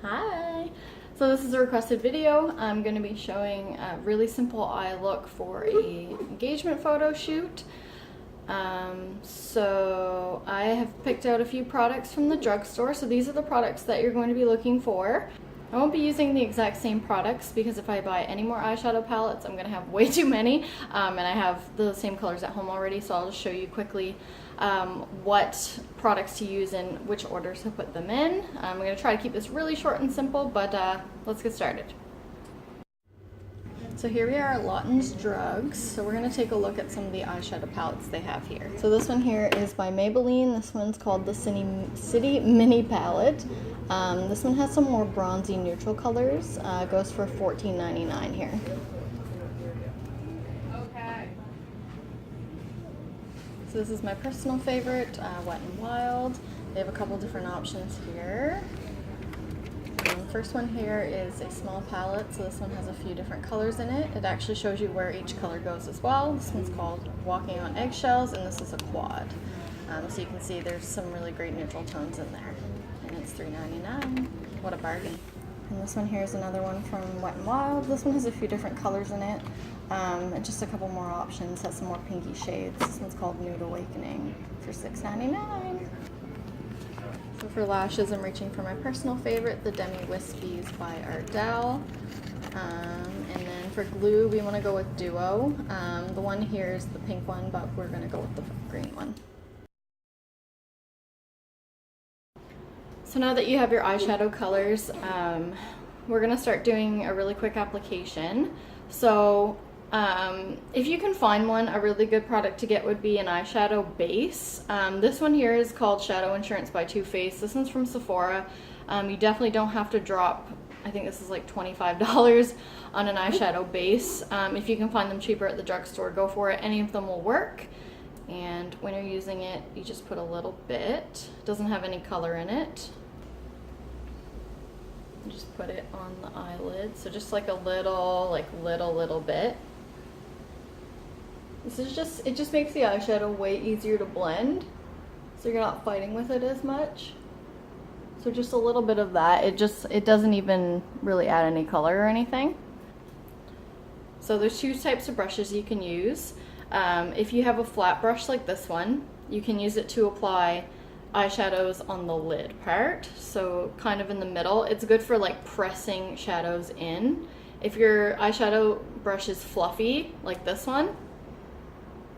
Hi! So this is a requested video. I'm going to be showing a really simple eye look for a engagement photo shoot. So I have picked out a few products from the drugstore. So these are the products that you're going to be looking for. I won't be using the exact same products because if I buy any more eyeshadow palettes, I'm going to have way too many. And I have the same colors at home already, so I'll just show you quickly what products to use and which orders to put them in. I'm going to try to keep this really short and simple, but let's get started. So here we are at Lawton's Drugs. So we're going to take a look at some of the eyeshadow palettes they have here. So this one here is by Maybelline. This one's called the City Mini Palette. This one has some more bronzy neutral colors. Goes for $14.99 here. So this is my personal favorite, Wet n Wild. They have a couple different options here. The first one here is a small palette, so this one has a few different colors in it. It actually shows you where each color goes as well. This one's called Walking on Eggshells, and this is a quad. So you can see there's some really great neutral tones in there. And it's $3.99. What a bargain. And this one here is another one from Wet n Wild. This one has a few different colors in it. And just a couple more options. Has some more pinky shades. This one's called Nude Awakening for $6.99. So for lashes, I'm reaching for my personal favorite, the Demi Wispies by Ardell. And then for glue, we want to go with Duo. The one here is the pink one, but we're going to go with the green one. So now that you have your eyeshadow colors, we're going to start doing a really quick application. So if you can find one, a really good product to get would be an eyeshadow base. This one here is called Shadow Insurance by Too Faced. This one's from Sephora. You definitely don't have to drop, I think this is like $25 on an eyeshadow base. If you can find them cheaper at the drugstore, go for it. Any of them will work. And when you're using it, you just put a little bit. It doesn't have any color in it. You just put it on the eyelid. So just like a little bit. This is just, it just makes the eyeshadow way easier to blend, so you're not fighting with it as much. So just a little bit of that. It doesn't even really add any color or anything. So there's two types of brushes you can use. If you have a flat brush like this one, you can use it to apply eyeshadows on the lid part, so kind of in the middle. It's good for like pressing shadows in. If your eyeshadow brush is fluffy like this one,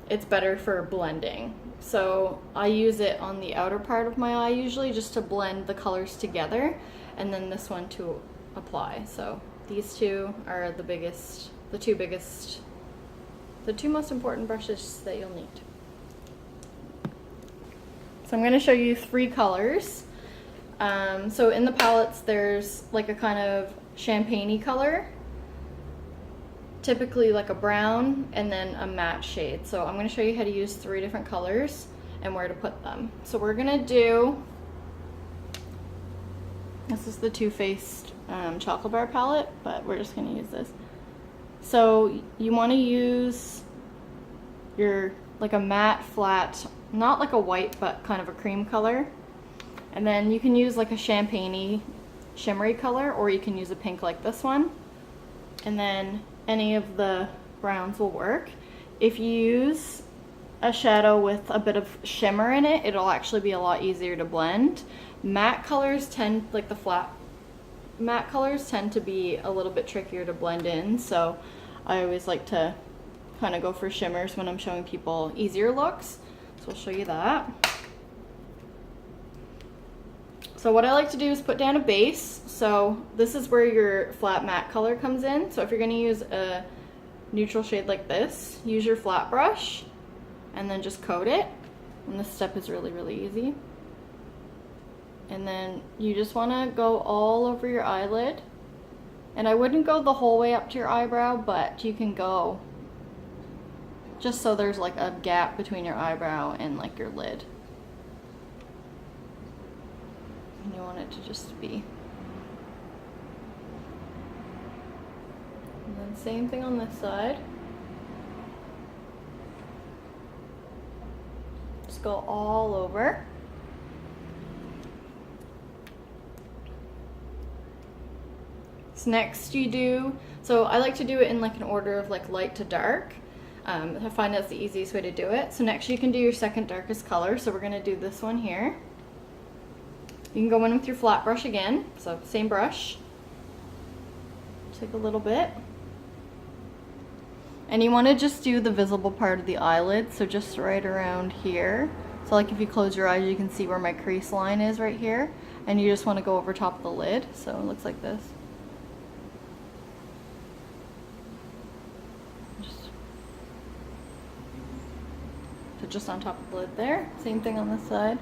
it's better for blending. So I use it on the outer part of my eye usually just to blend the colors together, and then this one to apply. So these two are the two most important brushes that you'll need. So I'm going to show you three colors. So in the palettes there's like a kind of champagne-y color, typically like a brown, and then a matte shade. So I'm going to show you how to use three different colors and where to put them. So we're going to do, this is the Too Faced chocolate bar palette, but we're just going to use this. So you want to use your like a matte flat, not like a white but kind of a cream color, and then you can use like a champagne-y shimmery color, or you can use a pink like this one, and then any of the browns will work. If you use a shadow with a bit of shimmer in it, it'll actually be a lot easier to blend. Matte colors tend, like the flat matte colors tend to be a little bit trickier to blend in, so I always like to kind of go for shimmers when I'm showing people easier looks. So I'll show you that. So what I like to do is put down a base. So this is where your flat matte color comes in. So if you're going to use a neutral shade like this, use your flat brush and then just coat it. And this step is really easy. And then you just want to go all over your eyelid. And I wouldn't go the whole way up to your eyebrow, but you can go just so there's like a gap between your eyebrow and like your lid. And you want it to just be. And then same thing on this side. Just go all over. So next you do, so I like to do it in like an order of like light to dark. I find that's the easiest way to do it. So next you can do your second darkest color. So we're gonna do this one here. You can go in with your flat brush again. So same brush. Take a little bit. And you wanna just do the visible part of the eyelid. So just right around here. So like if you close your eyes, you can see where my crease line is right here. And you just wanna go over top of the lid. So it looks like this. Just on top of the lid there. Same thing on this side.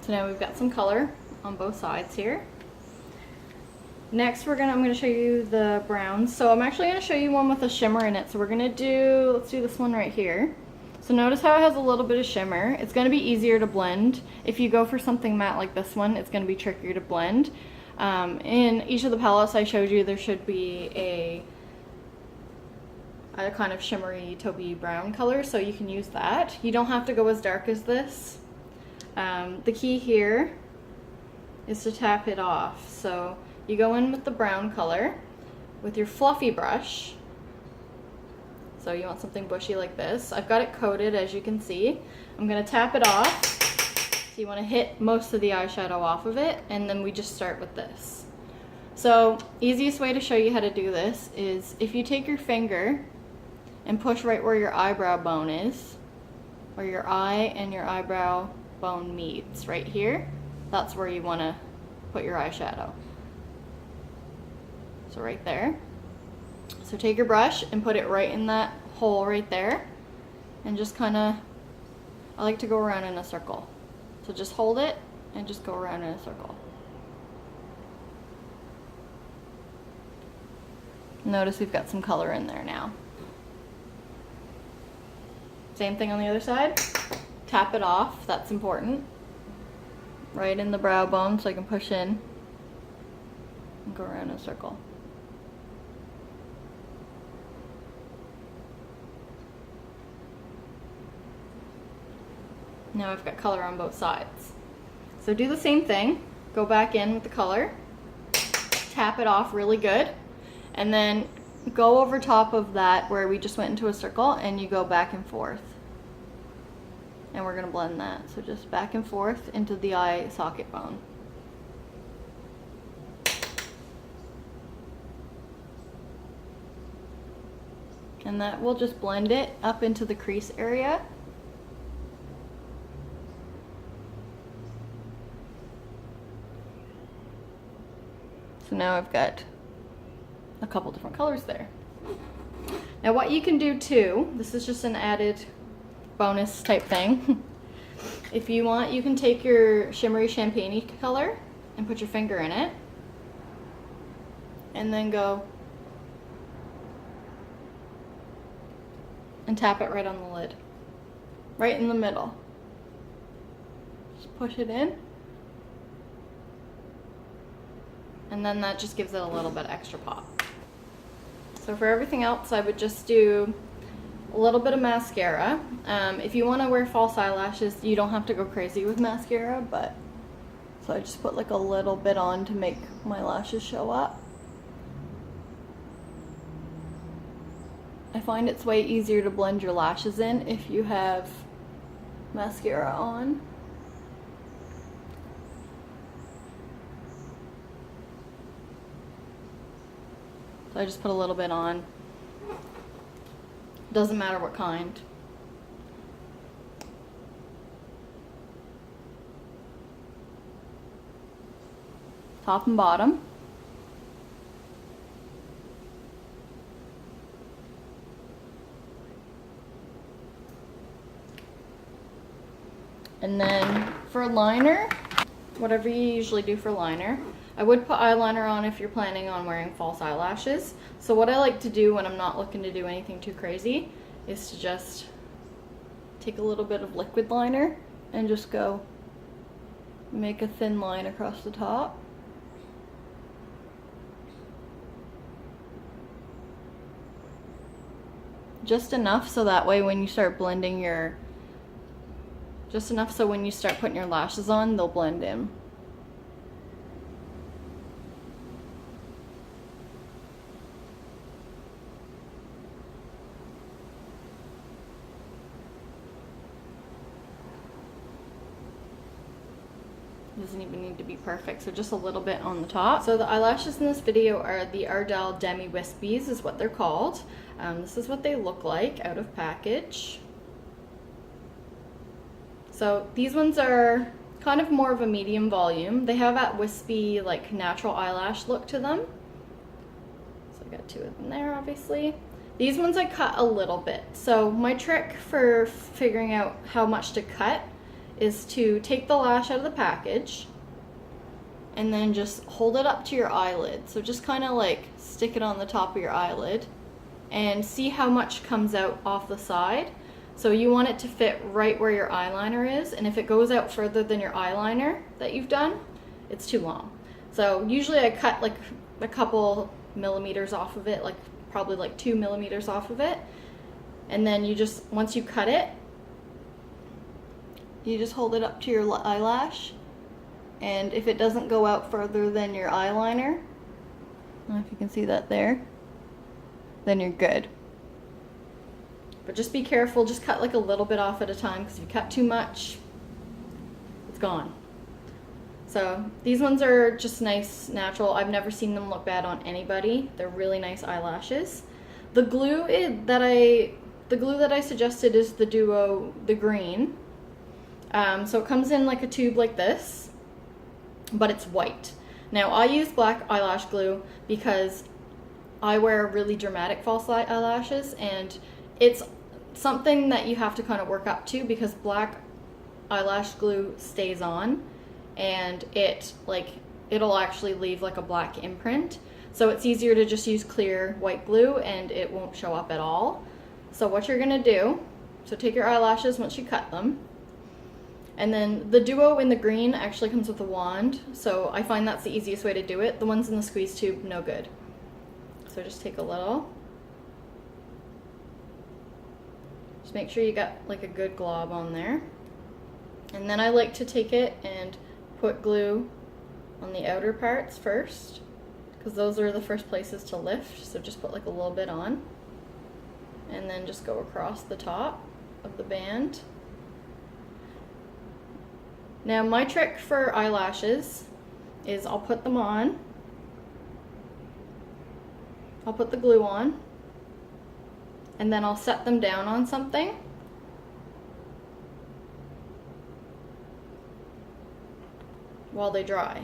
So now we've got some color on both sides here. Next I'm gonna show you the browns. So I'm actually gonna show you one with a shimmer in it. So we're gonna do, let's do this one right here. So notice how it has a little bit of shimmer. It's gonna be easier to blend. If you go for something matte like this one, it's gonna be trickier to blend. In each of the palettes I showed you, there should be a kind of shimmery taupey brown color, so you can use that. You don't have to go as dark as this. The key here is to tap it off. So you go in with the brown color with your fluffy brush. So you want something bushy like this. I've got it coated, as you can see. I'm gonna tap it off. So you wanna hit most of the eyeshadow off of it, and then we just start with this. So easiest way to show you how to do this is if you take your finger and push right where your eyebrow bone is, where your eye and your eyebrow bone meets, right here, that's where you want to put your eyeshadow. So right there. So take your brush and put it right in that hole right there, and just kind of, I like to go around in a circle. So just hold it and just go around in a circle. Notice we've got some color in there now. Same thing on the other side. Tap it off, that's important. Right in the brow bone so I can push in and go around in a circle. Now I've got color on both sides. So do the same thing. Go back in with the color. Tap it off really good. And then go over top of that where we just went into a circle, and you go back and forth. And we're gonna blend that. So just back and forth into the eye socket bone. And that will just blend it up into the crease area. So now I've got a couple different colors there. Now what you can do too, this is just an added bonus type thing. If you want, you can take your shimmery champagne color and put your finger in it, and then go and tap it right on the lid, right in the middle. Just push it in, and then that just gives it a little bit extra pop. So for everything else, I would just do a little bit of mascara. If you want to wear false eyelashes, you don't have to go crazy with mascara, but so I just put like a little bit on to make my lashes show up. I find it's way easier to blend your lashes in if you have mascara on. So I just put a little bit on. Doesn't matter what kind. Top and bottom. And then for liner, whatever you usually do for liner, I would put eyeliner on if you're planning on wearing false eyelashes. So what I like to do when I'm not looking to do anything too crazy is to just take a little bit of liquid liner and just go make a thin line across the top. Just enough so that way when you start blending your Just enough so when you start putting your lashes on, they'll blend in. Doesn't even need to be perfect, so just a little bit on the top. So the eyelashes in this video are the Ardell Demi Wispies is what they're called. This is what they look like out of package. So these ones are kind of more of a medium volume. They have that wispy, like natural eyelash look to them. So I got 2 of them there, obviously. These ones I cut a little bit. So my trick for figuring out how much to cut is to take the lash out of the package and then just hold it up to your eyelid. So just kind of like stick it on the top of your eyelid and see how much comes out off the side. So you want it to fit right where your eyeliner is, and if it goes out further than your eyeliner that you've done, it's too long. So usually I cut like a couple millimeters off of it, like probably like 2 millimeters off of it, and then you just, once you cut it, you just hold it up to your eyelash, and if it doesn't go out further than your eyeliner, I don't know if you can see that there, then you're good. But just be careful, just cut like a little bit off at a time, because if you cut too much, it's gone. So these ones are just nice, natural. I've never seen them look bad on anybody. They're really nice eyelashes. The glue that I suggested is the Duo, the green. So it comes in like a tube like this, but it's white. Now I use black eyelash glue because I wear really dramatic false eyelashes, and it's something that you have to kind of work up to because black eyelash glue stays on, and it'll actually leave like a black imprint. So it's easier to just use clear white glue and it won't show up at all. So what you're gonna do, so take your eyelashes once you cut them, and then the Duo in the green actually comes with a wand, so I find that's the easiest way to do it. The ones in the squeeze tube, no good. So just take a little. Just make sure you got like a good glob on there. And then I like to take it and put glue on the outer parts first, because those are the first places to lift. So just put like a little bit on, and then just go across the top of the band. Now my trick for eyelashes is I'll put them on, I'll put the glue on, and then I'll set them down on something. While they dry.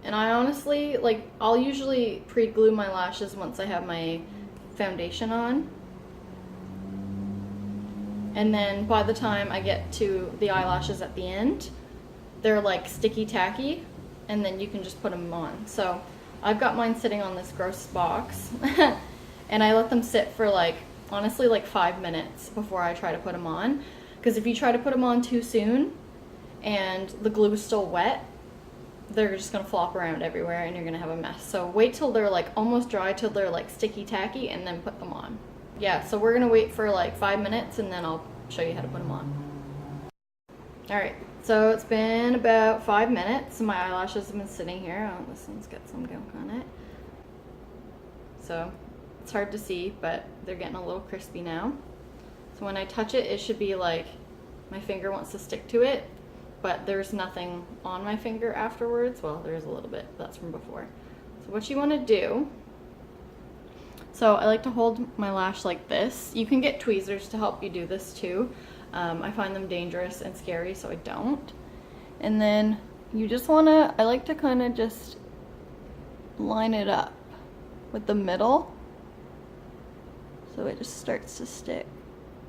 And I honestly, like, I'll usually pre-glue my lashes once I have my foundation on. And then by the time I get to the eyelashes at the end, they're like sticky tacky, and then you can just put them on. So I've got mine sitting on this gross box and I let them sit for like, honestly, like 5 minutes before I try to put them on. Because if you try to put them on too soon and the glue is still wet, they're just gonna flop around everywhere and you're gonna have a mess. So wait till they're like almost dry, till they're like sticky tacky, and then put them on. Yeah, so we're gonna wait for like 5 minutes and then I'll show you how to put them on. Alright, so it's been about 5 minutes. My eyelashes have been sitting here. Oh, this one's got some gunk on it. So it's hard to see, but they're getting a little crispy now. So when I touch it, it should be like my finger wants to stick to it, but there's nothing on my finger afterwards. Well, there's a little bit, but that's from before. So what you want to do, so I like to hold my lash like this. You can get tweezers to help you do this too. I find them dangerous and scary, so I don't. And then you just want to, I like to kind of just line it up with the middle so it just starts to stick,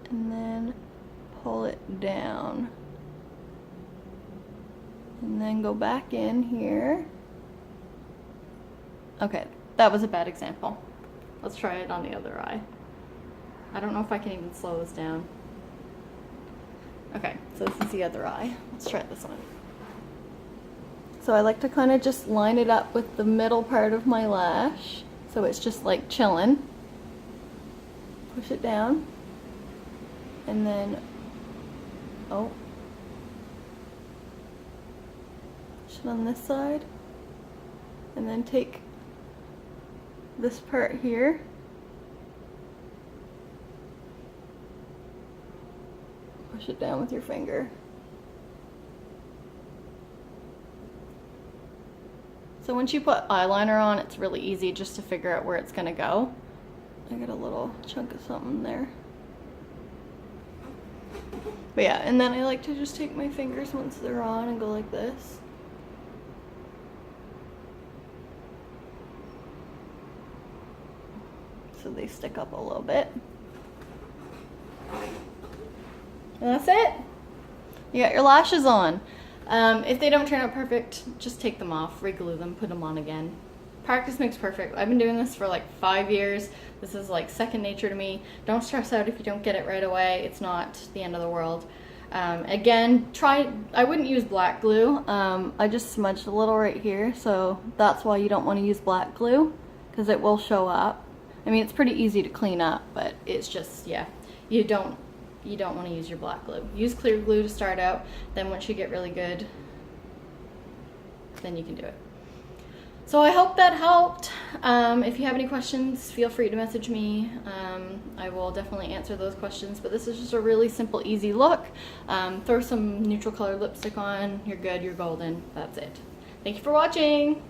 and then pull it down, and then go back in here. Okay, that was a bad example. Let's try it on the other eye. I don't know if I can even slow this down. Okay, so this is the other eye. Let's try this one. So I like to kind of just line it up with the middle part of my lash, so it's just like chilling. Push it down, and then, oh, it on this side, and then take this part here, push it down with your finger. So once you put eyeliner on, it's really easy just to figure out where it's gonna go. I got a little chunk of something there. But yeah, and then I like to just take my fingers once they're on and go like this. So they stick up a little bit. And that's it. You got your lashes on. If they don't turn out perfect, just take them off, re-glue them, put them on again. Practice makes perfect. I've been doing this for like 5 years. This is like second nature to me. Don't stress out if you don't get it right away. It's not the end of the world. Again, I wouldn't use black glue. I just smudged a little right here, so that's why you don't want to use black glue, because it will show up. I mean, it's pretty easy to clean up, but it's just, yeah, you don't want to use your black glue. Use clear glue to start out, then once you get really good, then you can do it. So I hope that helped. If you have any questions, feel free to message me. I will definitely answer those questions, but this is just a really simple, easy look. Throw some neutral colored lipstick on, you're good, you're golden, that's it. Thank you for watching.